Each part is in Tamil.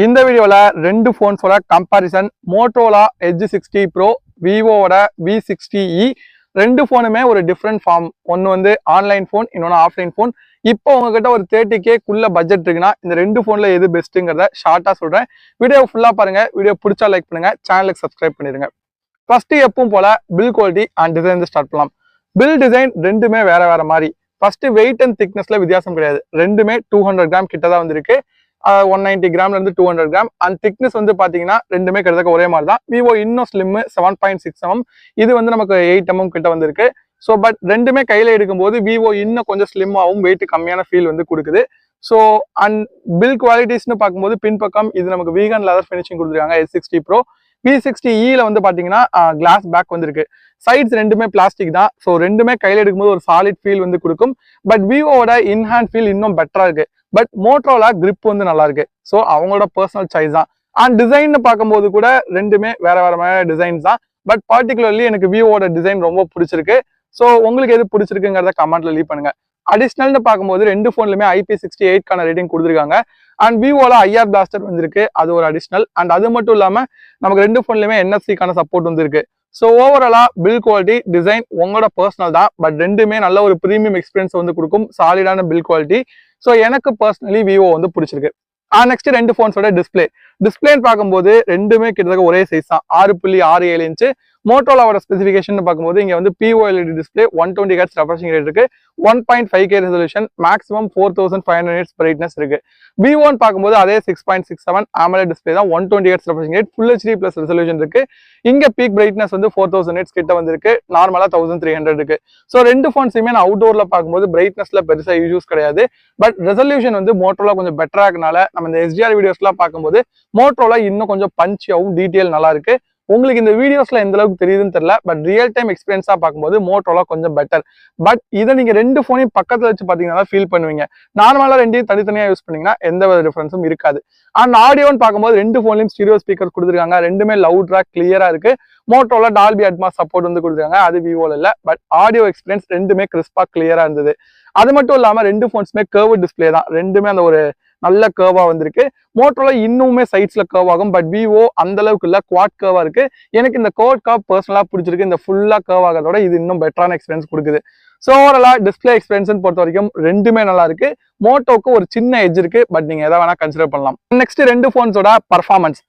இந்த வீடியோல ரெண்டு போன்ஸோட கம்பாரிசன் மோட்டோரோலா Edge 60 Pro, விவோட V60e ரெண்டு போனுமே ஒரு டிஃப்ரெண்ட் ஃபார்ம். ஒன்னு வந்து ஆன்லைன் போன், இன்னொன்னு ஆஃப்லைன் போன். இப்போ உங்ககிட்ட ஒரு 30K குள்ள பட்ஜெட் இருக்குன்னா இந்த ரெண்டு போன்ல எது பெஸ்ட்ங்கறத ஷார்ட்டா சொல்றேன். வீடியோ ஃபுல்லா பாருங்க. வீடியோ பிடிச்சா லைக் பண்ணுங்க, சேனலுக்கு சப்ஸ்கிரைப் பண்ணிருங்க. ஃபர்ஸ்ட் எப்பவும் போல bill quality and design start பண்ணலாம். பில் டிசைன் ரெண்டுமே வேற வேற மாதிரி. ஃபர்ஸ்ட் வெயிட் அண்ட் திக்னஸ்ல வித்தியாசம் கிடையாது. ரெண்டுமே 200 கிராம் கிட்ட தான் வந்திருக்கு. 190 கிராம்ல இருந்து 200 கிராம். அண்ட் திக்னஸ் வந்து பாத்தீங்கன்னா ரெண்டுமே கிட்டத்தட்ட ஒரே மாதிரி தான். விவோ இன்னும் ஸ்லிம் 7.6 mm, இது வந்து நமக்கு 8 mm கிட்ட வந்திருக்கு. ஸோ பட் ரெண்டுமே கையில எடுக்கும்போது விவோ இன்னும் கொஞ்சம் ஸ்லிம்மாகவும் வெயிட் கம்மியான ஃபீல் வந்து கொடுக்குது. ஸோ அண்ட் பில் குவாலிட்டிஸ்னு பார்க்கும்போது பின்பக்கம் இது நமக்கு வீகன் லெதர் ஃபினிஷிங் கொடுத்துருக்காங்க. S60 Pro V60e வந்து பாத்தீங்கன்னா கிளாஸ் பேக் வந்திருக்கு. சைட்ஸ் ரெண்டுமே பிளாஸ்டிக் தான். ஸோ ரெண்டுமே கையில எடுக்கும்போது ஒரு சாலிட் ஃபீல் வந்து கொடுக்கும். பட் விவோட இன்ஹேண்ட் ஃபீல் இன்னும் பெட்டரா இருக்கு. பட் மோட்டோரோலா கிரிப் வந்து நல்லா இருக்கு. ஸோ அவங்களோட பர்சனல் சாய்ஸ் தான். அண்ட் டிசைன் பார்க்கும்போது கூட ரெண்டுமே வேற வேற மாதிரி டிசைன்ஸ் தான். பட் பர்டிகுலர்லி எனக்கு விவோட டிசைன் ரொம்ப பிடிச்சிருக்கு. ஸோ உங்களுக்கு எது பிடிச்சிருக்குங்கிறத கமெண்ட்ல லீவ் பண்ணுங்க. அடிஷனல்னு பார்க்கும்போது ரெண்டு போன்லுமே IP68 ரேட்டிங் கொடுத்துருக்காங்க. அண்ட் விவோல IR பிளாஸ்டர் வந்திருக்கு, அது ஒரு அடிஷனல். அண்ட் அது மட்டும் இல்லாம நமக்கு ரெண்டு போன்லயுமே NFC சப்போர்ட் வந்திருக்கு. ஸோ ஓவராலா பில் குவாலிட்டி டிசைன் உங்களோட பர்சனல் தான். பட் ரெண்டுமே நல்ல ஒரு ப்ரீமியம் எக்ஸ்பீரியன்ஸ் வந்து கொடுக்கும், சாலிடான பில் குவாலிட்டி. ஸோ எனக்கு பர்சனலி விவோ வந்து பிடிச்சிருக்கு. நெக்ஸ்ட் ரெண்டு போன்ஸோட டிஸ்பிளேன்னு பார்க்கும்போது ரெண்டுமே கிட்டத்தட்ட ஒரே சைஸ் தான், 6.67 இன்ச்சு. மோட்டோரோலாவோட ஸ்பெசிஃபிகேஷன் பார்க்கும்போது இங்க வந்து POLED display, 120 Hz refreshing rate இருக்கு, 1.5K resolution, maximum 4500 nits brightness இருக்கு. விவோன்னு பார்க்கும்போது அதே 6.67 AMOLED டிஸ்பிளே தான், 120 Hz refreshing rate, Full HD plus resolution இருக்கு. இங்க பீக் பிரைட்னஸ் வந்து 4000 nits கிட்ட வந்திருக்கு, நார்மலா 1300 இருக்கு. ஸோ ரெண்டு போன்ஸுமே நான் அவுட்டோர்ல பார்க்கும்போது பிரைட்னஸ்ல பெருசா இஷ்யூஸ் கிடையாது. பட் ரெசல்யூஷன் வந்து மோட்டோரோலா கொஞ்சம் பெட்டரா இருக்கனால நம்ம இந்த SDR வீடியோஸ்லாம் பார்க்கும்போது மோட்டோரோலா இன்னும் கொஞ்சம் பஞ்சியாவும் டீட்டெயில் நல்லா இருக்கு. உங்களுக்கு இந்த வீடியோஸ்ல எந்த அளவுக்கு தெரியுதுன்னு தெரியல. பட் ரியல் டைம் எக்ஸ்பீரியன்ஸா பார்க்கும்போது மோட்டோரோலா கொஞ்சம் பெட்டர். பட் இதை நீங்க ரெண்டு போனையும் பக்கத்துல வச்சு பாத்தீங்கன்னா ஃபீல் பண்ணுவீங்க. நார்மலா ரெண்டையும் தனித்தனியா யூஸ் பண்ணீங்கன்னா எந்த ஒரு டிஃபரன்ஸும் இருக்காது. அண்ட் ஆடியோன்னு பார்க்கும்போது ரெண்டு போன்லயும் ஸ்டீரியோ ஸ்பீக்கர் கொடுத்துருக்காங்க. ரெண்டுமே லவுட்ரா கிளியரா இருக்கு. மோட்டோரோலா டால்பி அட்மாஸ் சப்போர்ட் வந்து கொடுத்துருக்காங்க, அது விவோல இல்ல. பட் ஆடியோ எக்ஸ்பீரியன்ஸ் ரெண்டுமே கிறிஸ்பா கிளியரா இருந்தது. அது மட்டும் இல்லாம ரெண்டு போன்ஸுமே கர்வ் டிஸ்பிளே தான். ரெண்டுமே அந்த ஒரு நல்ல கர்வா வந்திருக்கு. மோட்டோரோலா இன்னுமே சைட்ஸ்ல கர்வ் ஆகும். பட் விவோ அந்த அளவுக்கு இல்ல, குவாட் கர்வா இருக்கு. எனக்கு இந்த குவாட் கர்வ் பர்சனலா பிடிச்சிருக்கு. இந்த ஃபுல்லா கர்வ் ஆகிறதோட இது இன்னும் பெட்டரான எக்ஸ்பீரியன்ஸ் கொடுக்குது. ஸோ ஓவராலா டிஸ்பிளே எக்ஸ்பீரியன்ஸ் பொறுத்த வரைக்கும் ரெண்டுமே நல்லா இருக்கு. மோட்டோக்கு ஒரு சின்ன எட்ஜ் இருக்கு, பட் நீங்க எதை வேணா கன்சிடர் பண்ணலாம். நெக்ஸ்ட் ரெண்டு போன்ஸோட பர்ஃபார்மன்ஸ்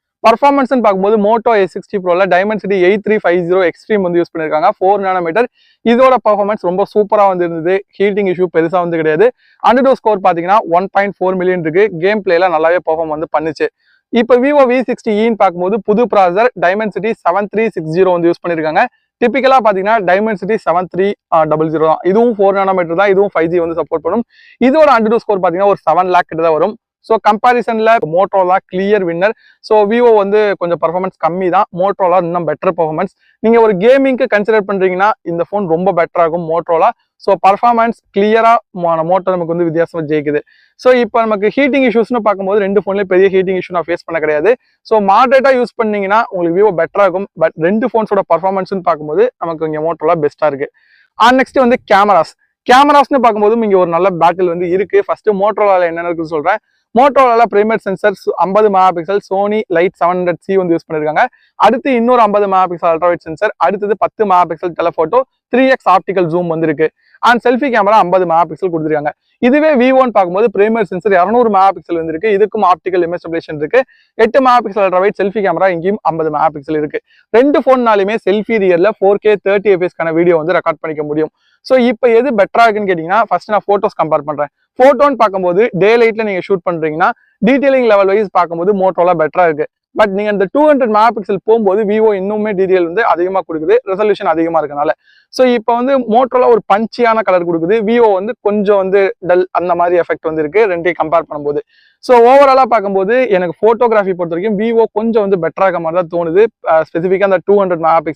பார்க்கும்போது மோட்டோ S60 Proல Dimensity 8350 எக்ஸ்ட்ரீம் வந்து யூஸ் பண்ணிருக்காங்க, 4 nm. இதோட பர்ஃபார்மன்ஸ் ரொம்ப சூப்பரா வந்து இருந்தது. ஹீட்டிங் இஷ்யூ பெருசா வந்து கிடையாது. அண்டர்டோ ஸ்கோர் பாத்தீங்கன்னா 1.4 மில்லியன் இருக்கு. கேம் பிளேல நல்லாவே பெர்ஃபார்ம் வந்து பண்ணுச்சு. இப்போ விவோ V60e பார்க்கும்போது புது ப்ராசஸர் Dimensity 7360 வந்து யூஸ் பண்ணிருக்காங்க. டிபிக்கலா பாத்தீங்கன்னா Dimensity 7300 தான். இதுவும் 4 nm தான். இதுவும் 5G வந்து சப்போர்ட் பண்ணும். இதோட அண்டர்டோ ஸ்கோர் பாத்தீங்கன்னா ஒரு 7 lakh கிட்ட தான் வரும். ஸோ கம்பாரிசன்ல Motorola clear winner. So Vivo வந்து கொஞ்சம் பர்ஃபார்மன்ஸ் கம்மி தான், மோட்டோரோலா இன்னும் பெட்டர் பர்ஃபார்மன்ஸ். நீங்க ஒரு கேமிங்க்கு கன்சிடர் பண்றீங்கன்னா இந்த போன் ரொம்ப பெட்டர் ஆகும் மோட்டோரோலா. ஸோ பர்ஃபார்மன்ஸ் கிளியரா மோட்டோ நமக்கு வந்து வித்தியாசம் ஜெயிக்குது. ஸோ இப்போ நமக்கு ஹீட்டிங் இஷ்யூஸ்னு பார்க்கும்போது ரெண்டு போன்லேயும் பெரிய ஹீட்டிங் இஷ்யூ நான் ஃபேஸ் பண்ண கிடையாது. ஸோ மாடரேட்டா யூஸ் பண்ணீங்கன்னா உங்களுக்கு விவோ பெட்டர் ஆகும். பட் ரெண்டு போன்ஸோட பர்ஃபார்மன்ஸ்னு பார்க்கும்போது நமக்கு இங்க மோட்டோரோலா பெஸ்டா இருக்கு. நெக்ஸ்ட் வந்து கேமராஸ்னு பார்க்கும்போது இங்க ஒரு நல்ல பேட்டில் வந்து இருக்கு. ஃபர்ஸ்ட் மோட்டோரோலால என்னென்ன இருக்குன்னு சொல்றேன். Motorola primary sensor 50 MP, Sony LYT 700C வந்து யூஸ் பண்ணிருக்காங்க. அடுத்து இன்னொரு 50 MP அல்ட்ராவைட் சென்சர், அடுத்தது 10 MP telephoto, 3x optical zoom வந்து இருக்கு. அண்ட் செல்ஃபி கேமரா 50 MP கொடுத்துருக்காங்க. இதுவே விவோன்னு பார்க்கும்போது பிரைமரி சென்சர் 200 MP வந்து இருக்கு. இதுக்கும் ஆப்டிகல் இமேஜ் ஸ்டெபிலைசேஷன் இருக்கு. 8 MP அல்ட்ராவைட் செல்ஃபி கேமரா, இங்கேயும் 50 MP இருக்கு. ரெண்டு போன்னாலுமே செல்ஃபி ரியர்ல 4K 30 fps வீடியோ வந்து ரெக்கார்ட் பண்ணிக்க முடியும். ஸோ இப்போ எது பெட்டரா இருக்குன்னு கேட்டீங்கன்னா ஃபர்ஸ்ட் நான் போட்டோஸ் கம்பேர் பண்றேன். போட்டோன்னு பார்க்கும்போது டே லைட்ல நீங்க ஷூட் பண்றீங்கன்னா டீடைலிங் லெவல் வைஸ் பார்க்கும்போது மோட்டோரோலா பெட்டரா இருக்கு. பட் நீங்க இந்த 200 MP போகும்போது விவோ இன்னுமே டீடைல் வந்து அதிகமா கொடுக்குது, ரெசல்யூஷன் அதிகமா இருக்கனால. ஸோ இப்போ வந்து மோட்டோரோலா ஒரு பஞ்சியான கலர் கொடுக்குது, விவோ வந்து கொஞ்சம் வந்து டல் அந்த மாதிரி எஃபெக்ட் வந்து இருக்கு ரெண்டையும் கம்பேர் பண்ணும்போது. ஸோ ஓவராலா பார்க்கும்போது எனக்கு போட்டோகிராஃபி பொறுத்த வரைக்கும் விவோ கொஞ்சம் வந்து பெட்டரா இருக்க மாதிரி தான் தோணுது. ஸ்பெசிஃபிக்கா அந்த 200 MP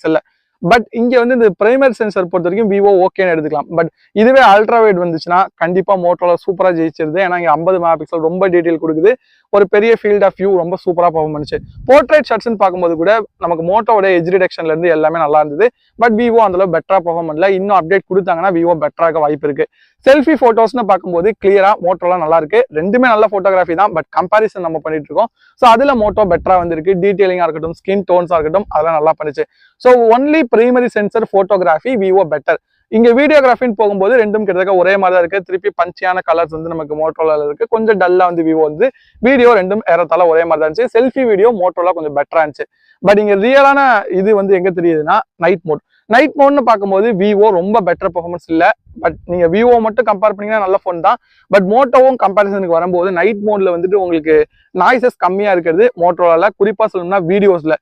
பட் இங்க வந்து இந்த பிரைமரி சென்சர் பொறுத்த வரைக்கும் விவோ ஓகேன்னு எடுத்துக்கலாம். பட் இதுவே அல்ட்ரா வைட் வந்துச்சுன்னா கண்டிப்பா மோட்டோல சூப்பரா ஜெயிச்சிருது. ஏன்னா இங்க 50 மெகா பிக்சல் ரொம்ப டீடைல் கொடுக்குது, ஒரு பெரிய ஃபீல்ட் ஆஃப் வியூ ரொம்ப சூப்பரா பர்ஃபார்ம் பண்ணுச்சு. போர்ட்ரேட் ஷாட்ஸ்னு பார்க்கும்போது கூட நமக்கு மோட்டோட எஜ் ரிடக்ஷன்ல இருந்து எல்லாமே நல்லா இருந்தது. பட் விவோ அந்த அளவு பெட்டரா பர்ஃபார்ம் பண்ணல. இன்னும் அப்டேட் கொடுத்தாங்கன்னா விவோ பெட்டராக வாய்ப்பு இருக்கு. செல்ஃபி போட்டோஸ்னு பார்க்கும்போது கிளியரா மோட்டோல நல்லா இருக்கு. ரெண்டுமே நல்ல போட்டோகிராஃபி தான். பட் கம்பாரிசன் நம்ம பண்ணிட்டு இருக்கோம். ஸோ அதுல மோட்டோ பெட்டரா வந்திருக்கு. டீடைலிங்கா இருக்கட்டும், ஸ்கின் டோன்ஸா இருக்கட்டும், அதெல்லாம் நல்லா பண்ணுச்சு. So only primary sensor photography Vivo better. இங்க வீடியோகிராஃபின்னு போகும்போது ரெண்டும் கிட்டத்தட்ட ஒரே மாதிரி தான் இருக்கு. திருப்பி பஞ்சியான கலர்ஸ் வந்து நமக்கு மோட்டோல இருக்கு. கொஞ்சம் டல்லா வந்து விவோ வந்து வீடியோ ரெண்டும் ஏறத்தால ஒரே மாதிரி தான் இருந்துச்சு. செல்ஃபி வீடியோ மோட்டோல கொஞ்சம் பெட்டரா இருந்துச்சு. பட் இங்க ரியலான இது வந்து எங்க தெரியுதுன்னா நைட் மோட். நைட் மோட்னு பார்க்கும்போது விவோ ரொம்ப பெட்டர் பெர்ஃபார்மன்ஸ் இல்ல. பட் நீங்க விவோ மட்டும் கம்பேர் பண்ணீங்கன்னா நல்ல ஃபோன் தான். பட் மோட்டோவும் கம்பேரிசனுக்கு வரும்போது நைட் மோட்ல வந்துட்டு உங்களுக்கு நாய்ஸஸ் கம்மியா இருக்கிறது மோட்டோல. குறிப்பா சொல்லணும்னா வீடியோஸ்ல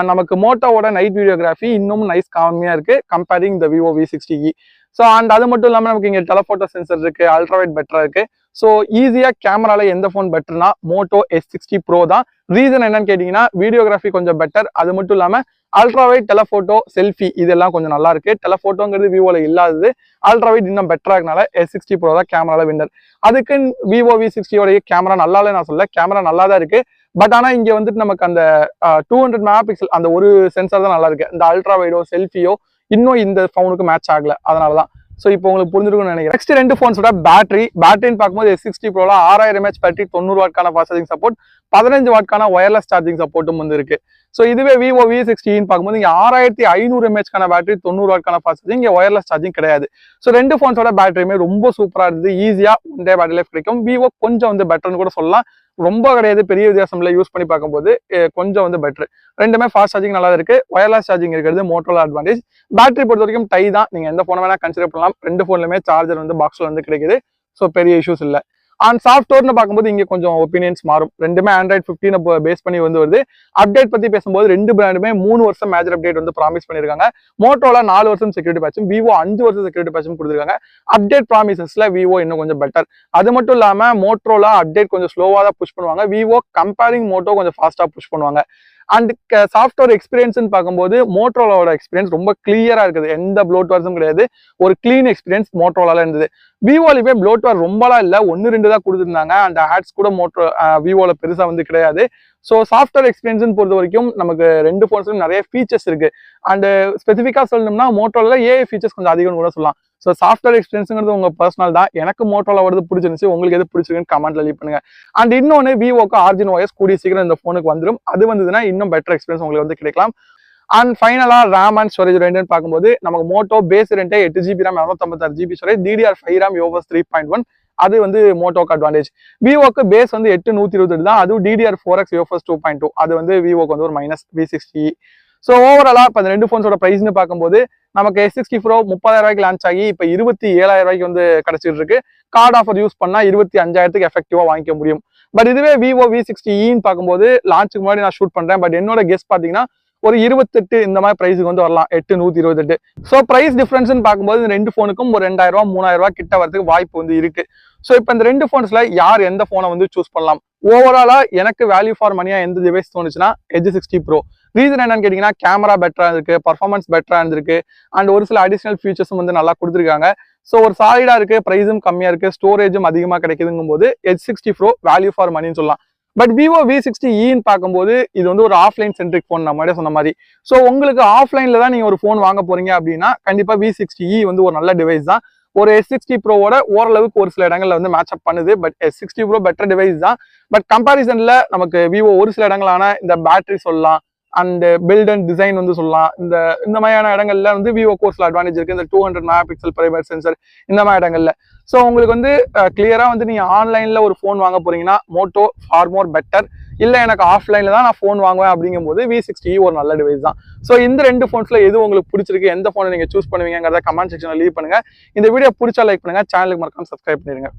நமக்கு மோட்டோவோட நைட் வீடியோகிராஃபி இன்னும் நைஸ் கம்மியா இருக்கு comparing the Vivo V60e. So and அது மட்டும் இல்லாமல் நமக்கு இங்கே டெலஃபோட்டோ சென்சர் இருக்கு, அல்ட்ராவைட் பெட்டரா இருக்கு. ஸோ ஈஸியா கேமரால எந்த ஃபோன் பெட்டர்னா மோட்டோ S60 Pro தான். ரீசன் என்னன்னு கேட்டீங்கன்னா வீடியோகிராஃபி கொஞ்சம் பெட்டர். அது மட்டும் இல்லாம அல்ட்ராவைட், டெலஃபோட்டோ, செல்ஃபி இதெல்லாம் கொஞ்சம் நல்லா இருக்கு. டெலஃபோட்டோங்கிறது விவோல இல்லாதது. அல்ட்ராவைட் இன்னும் பெட்டரா இருக்கனால S60 Pro தான் கேமரால வின்னர். அதுக்கு விவோ V60 கேமரா நல்லாலே நான் சொல்ல, கேமரா நல்லா தான் இருக்கு. பட் ஆனா இங்க வந்துட்டு நமக்கு அந்த 200 மெகா பிக்சல் அந்த ஒரு சென்சார் தான் நல்லா இருக்கு. இந்த அல்ட்ராவைடோ செல்ஃபியோ இன்னும் இந்த ஃபோனுக்கு மேட்ச் ஆகல. அதனாலதான். ஸோ இப்போ உங்களுக்கு புரிஞ்சிருக்கும்னு நினைக்கிறேன். நெக்ஸ்ட் ரெண்டு ஃபோன்ஸோட பேட்டரின்னு பார்க்கும்போது S60 Proல 6000 mAh பேட்டரி, 90 வாட்கான ஃபாஸ்ட் சார்ஜிங் சப்போர்ட், 15 வாட்கான ஒயர்லெஸ் சார்ஜிங் சப்போர்ட்டும் வந்து இருக்கு. ஸோ இதுவே விவோ V60 பார்க்கும்போது இங்க 6500 mAh பேட்டரி, 90 வாட்கான ஃபாஸ்ட் சார்ஜிங், இங்க ஒயர்லெஸ் சார்ஜிங் கிடையாது. ஸோ ரெண்டு ஃபோன்ஸோட பேட்டரியுமே ரொம்ப சூப்பரா இருந்தது. ஈஸியா ஒன் டே பேட்டரி லைஃப் கிடைக்கும். விவோ கொஞ்சம் வந்து பெட்டர்னு கூட சொல்லலாம். ரொம்ப கிடையாது, பெரிய வித்தியாசம் இல்லை. யூஸ் பண்ணி பார்க்கும்போது கொஞ்சம் வந்து பெட்டர். ரெண்டுமே ஃபாஸ்ட் சார்ஜிங் நல்லா இருக்கு. ஒயர்லெஸ் சார்ஜிங் இருக்கிறது மோட்டோல அட்வான்டேஜ். பேட்டரி பொறுத்த வரைக்கும் டை தான். நீங்க எந்த போனை வேணா கன்சிடர் பண்ணலாம். ரெண்டு போன்லயுமே சார்ஜர் வந்து பாக்ஸ்ல வந்து கிடைக்குது. ஸோ பெரிய இஷ்யூஸ் இல்லை. அண்ட் சாஃப்ட்வேர்னு பார்க்கும்போது இங்க கொஞ்சம் ஒப்பீனியன்ஸ் மாறும். ரெண்டுமே Android 15 பேஸ் பண்ணி வந்து வருது. அப்டேட் பத்தி பேசும்போது ரெண்டு பிராண்டுமே 3 வருஷம் மேஜர் அப்டேட் வந்து ப்ராமிஸ் பண்ணிருக்காங்க. மோட்டோல 4 வருஷம் செக்யூரிட்டி பேட்சும், விவோ 5 வருஷம் செக்யூரிட்டி பேட்சும் கொடுத்துருக்காங்க. அப்டேட் ப்ராமிசஸ்ல விவோ இன்னும் கொஞ்சம் பெட்டர். அது மட்டும் இல்லாம மோட்டோல அப்டேட் கொஞ்சம் ஸ்லோவா தான் புஷ் பண்ணுவாங்க. விவோ கம்பேரிங் மோட்டோ கொஞ்சம் ஃபாஸ்டா புஷ் பண்ணுவாங்க. அண்ட் சாஃப்ட்வேர் எக்ஸ்பீரியன்ஸ்னு பார்க்கும்போது மோட்டோலாவோட எக்ஸ்பீரியன்ஸ் ரொம்ப கிளியரா இருக்குது. எந்த ப்ளோட்வேர்ஸும் கிடையாது. ஒரு கிளீன் எக்ஸ்பீரியன்ஸ் மோட்டோலால இருந்தது. விவோலயுமே ப்ளோட்வேர் ரொம்பலாம் இல்லை, 1-2 தான் கொடுத்துருந்தாங்க. அண்ட் ஆட்ஸ் கூட விவோல பெருசா வந்து கிடையாது. ஸோ சாஃப்ட்வேர் எக்ஸ்பீரியன்ஸ் பொறுத்த வரைக்கும் நமக்கு ரெண்டு ஃபோன்ஸ்லும் நிறைய ஃபீச்சர்ஸ் இருக்கு. அண்ட் ஸ்பெசிஃபிக்கா சொல்லணும்னா மோட்டோல ஏஐ ஃபீச்சர்ஸ் கொஞ்சம் அதிகம்னு கூட சொல்லலாம். ஸோ சாஃப்ட்வேர் எக்ஸ்பீரியன்ஸுங்கிறது உங்க பர்சனல் தான். எனக்கு மோட்டோல வருது பிடிச்சிருந்துச்சு. உங்களுக்கு எது பிடிச்சிருக்குன்னு கமெண்ட்ல லீவ் பண்ணுங்க. அண்ட் இன்னொன்னு விவோக்கு ஆர்ஜின் OS கூடிய சீக்கிரம் இந்த ஃபோனுக்கு வந்துடும். அது வந்ததுன்னா இன்னும் பெட்டர் எக்ஸ்பீரியன்ஸ் உங்களுக்கு வந்து கிடைக்கலாம். அண்ட் ஃபைனலா ரேம் அண்ட் ஸ்டோரேஜ் ரெண்டுன்னு பார்க்கும்போது நமக்கு மோட்டோ பேஸ் ரெண்டே 8GB RAM, 256GB storage, DDR5 RAM UFS 3.1. அது வந்து மோட்டோக்கு அட்வான்டேஜ். விவோக்கு பேஸ் வந்து 8/128 தான். அதுவும் DDR4X UFS 2.2. அது வந்து விவோக்கு வந்து ஒரு மைனஸ் V60. ஸோ ஓவராலா இப்போ இந்த ரெண்டு ஃபோன்ஸோட பிரைஸ்னு பார்க்கும்போது நமக்கு S60 Pro 30,000 லான்ச் ஆகி இப்போ 27,000 வந்து கிடைச்சிட்டு இருக்கு. கார்டு ஆஃபர் யூஸ் பண்ணா 25,000 எஃபெக்டிவா வாங்கிக்க முடியும். பட் இதுவே விவோ V60eன்னு பார்க்கும்போது லான்ச்சுக்கு முன்னாடி நான் ஷூட் பண்றேன். பட் என்னோட கெஸ் பாத்தீங்கன்னா ஒரு 28 இந்த மாதிரி பிரைஸுக்கு வந்து வரலாம். 8,128. ஸோ பிரைஸ் டிஃபரன்ஸ்னு பார்க்கும்போது இந்த ரெண்டு ஃபோனுக்கும் ஒரு 2,000 3,000 கிட்ட வரதுக்கு வாய்ப்பு வந்து இருக்கு. ஸோ இப்போ இந்த ரெண்டு ஃபோன்ஸ்ல யார் எந்த ஃபோனை வந்து சூஸ் பண்ணலாம்? ஓவராலா எனக்கு வேல்யூ ஃபார் மணியா எந்த டிவைஸ் தோணுச்சுன்னா S60 Pro. ரீசன் என்னன்னு கேட்டீங்கன்னா கேமரா பெட்டரா இருக்கு, பர்ஃபார்மன்ஸ் பெட்டரா இருந்திருக்கு, அண்ட் ஒரு சில அடிஷனல் ஃபீச்சர்ஸும் வந்து நல்லா கொடுத்துருக்காங்க. ஸோ ஒரு சாலிடா இருக்கு, பிரைஸும் கம்மியா இருக்கு, ஸ்டோரேஜும் அதிகமா கிடைக்குதுங்கும் போது S60 Pro வேல்யூ ஃபார் மணின்னு சொல்லலாம். பட் விவோ V60eன்னு பார்க்கும்போது இது வந்து ஒரு ஆஃப்லைன் சென்ட்ரிக் ஃபோன், நம்ம முன்னாடியே சொன்ன மாதிரி. ஸோ உங்களுக்கு ஆஃப்லைன்ல தான் நீங்க ஒரு ஃபோன் வாங்க போறீங்க அப்படின்னா கண்டிப்பா V60e வந்து ஒரு நல்ல டிவைஸ் தான். ஒரு S60 Proவோட ஓரளவுக்கு ஒரு சில இடங்கள்ல வந்து மேட்ச் அப் பண்ணுது. But S60 Pro better device தான். பட் கம்பாரிசன்ல நமக்கு விவோ ஒரு சில இடங்களான இந்த பேட்டரி சொல்லலாம், அண்ட் பில்ட் அண்ட் டிசைன் வந்து சொல்லலாம், இந்த மாதிரியான இடங்கள்ல வந்து விவோ கோர்ஸ்ல அட்வான்டேஜ் இருக்கு. இந்த 200 மெகா பிக்சல் பிரைமரி சென்சர் இந்த மாதிரி இடங்கள்ல. ஸோ உங்களுக்கு வந்து கிளியரா வந்து நீங்க ஆன்லைன்ல ஒரு ஃபோன் வாங்க போறீங்கன்னா மோட்டோ ஃபார் மோர் பெட்டர். இல்ல எனக்கு ஆஃப்லைன்ல தான் நான் ஃபோன் வாங்குவேன் அப்படிங்கும் போது V60e ஒரு நல்ல டிவைஸ் தான். ஸோ இந்த ரெண்டு ஃபோன்ஸ்ல எது உங்களுக்கு பிடிச்சிருக்கு, எந்த ஃபோனை நீங்க சூஸ் பண்ணுவீங்கிறத கமெண்ட் செக்ஷன்ல லீவ் பண்ணுங்க. இந்த வீடியோ பிடிச்சா லைக் பண்ணுங்க, சேனலுக்கு மறக்காம சப்ஸ்கிரைப் பண்ணிருங்க.